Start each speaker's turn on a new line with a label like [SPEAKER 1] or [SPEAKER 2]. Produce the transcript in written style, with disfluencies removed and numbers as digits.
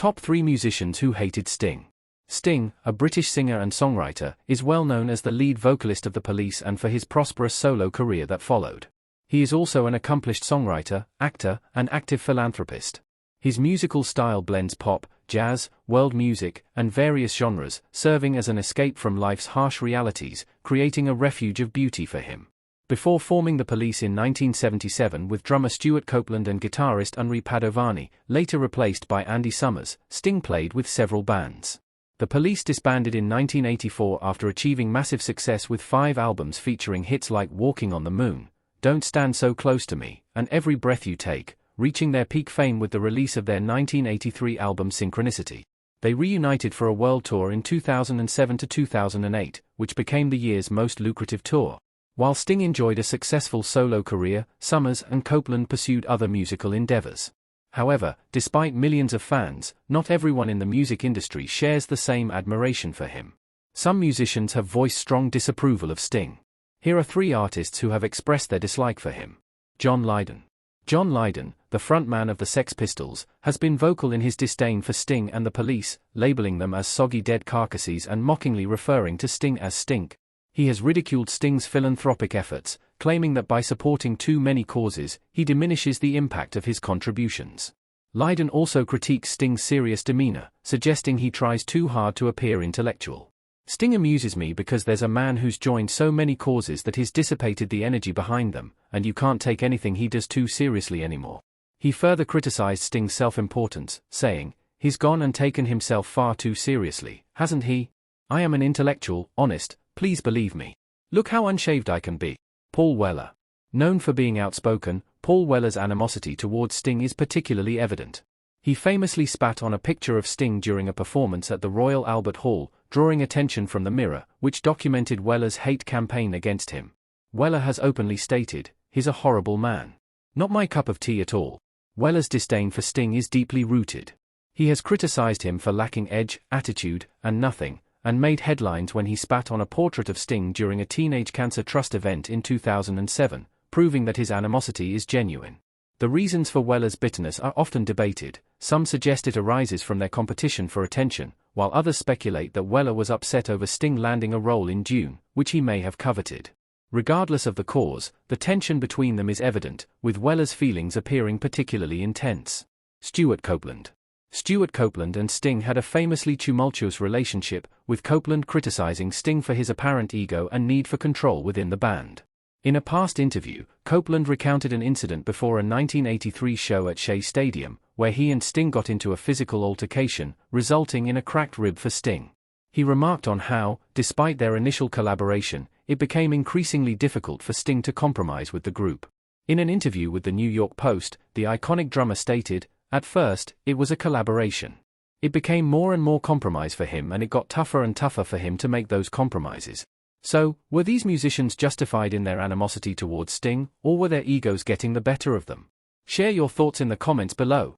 [SPEAKER 1] Top 3 musicians who hated Sting. Sting, a British singer and songwriter, is well known as the lead vocalist of The Police and for his prosperous solo career that followed. He is also an accomplished songwriter, actor, and active philanthropist. His musical style blends pop, jazz, world music, and various genres, serving as an escape from life's harsh realities, creating a refuge of beauty for him. Before forming The Police in 1977 with drummer Stewart Copeland and guitarist Henri Padovani, later replaced by Andy Summers, Sting played with several bands. The Police disbanded in 1984 after achieving massive success with 5 albums featuring hits like Walking on the Moon, Don't Stand So Close to Me, and Every Breath You Take, reaching their peak fame with the release of their 1983 album Synchronicity. They reunited for a world tour in 2007 to 2008, which became the year's most lucrative tour. While Sting enjoyed a successful solo career, Summers and Copeland pursued other musical endeavors. However, despite millions of fans, not everyone in the music industry shares the same admiration for him. Some musicians have voiced strong disapproval of Sting. Here are 3 artists who have expressed their dislike for him. John Lydon. John Lydon, the frontman of the Sex Pistols, has been vocal in his disdain for Sting and the Police, labeling them as soggy dead carcasses and mockingly referring to Sting as stink. He has ridiculed Sting's philanthropic efforts, claiming that by supporting too many causes, he diminishes the impact of his contributions. Lydon also critiques Sting's serious demeanor, suggesting he tries too hard to appear intellectual. Sting amuses me because there's a man who's joined so many causes that he's dissipated the energy behind them, and you can't take anything he does too seriously anymore. He further criticized Sting's self-importance, saying, "He's gone and taken himself far too seriously, hasn't he? I am an intellectual, honest, please believe me. Look how unshaved I can be." Paul Weller. Known for being outspoken, Paul Weller's animosity towards Sting is particularly evident. He famously spat on a picture of Sting during a performance at the Royal Albert Hall, drawing attention from the Mirror, which documented Weller's hate campaign against him. Weller has openly stated, "He's a horrible man. Not my cup of tea at all." Weller's disdain for Sting is deeply rooted. He has criticized him for lacking edge, attitude, and nothing, and made headlines when he spat on a portrait of Sting during a Teenage Cancer Trust event in 2007, proving that his animosity is genuine. The reasons for Weller's bitterness are often debated. Some suggest it arises from their competition for attention, while others speculate that Weller was upset over Sting landing a role in Dune, which he may have coveted. Regardless of the cause, the tension between them is evident, with Weller's feelings appearing particularly intense. Stewart Copeland. Stewart Copeland and Sting had a famously tumultuous relationship, with Copeland criticizing Sting for his apparent ego and need for control within the band. In a past interview, Copeland recounted an incident before a 1983 show at Shea Stadium, where he and Sting got into a physical altercation, resulting in a cracked rib for Sting. He remarked on how, despite their initial collaboration, it became increasingly difficult for Sting to compromise with the group. In an interview with the New York Post, the iconic drummer stated, "At first, it was a collaboration. It became more and more compromise for him and it got tougher and tougher for him to make those compromises." So, were these musicians justified in their animosity towards Sting, or were their egos getting the better of them? Share your thoughts in the comments below.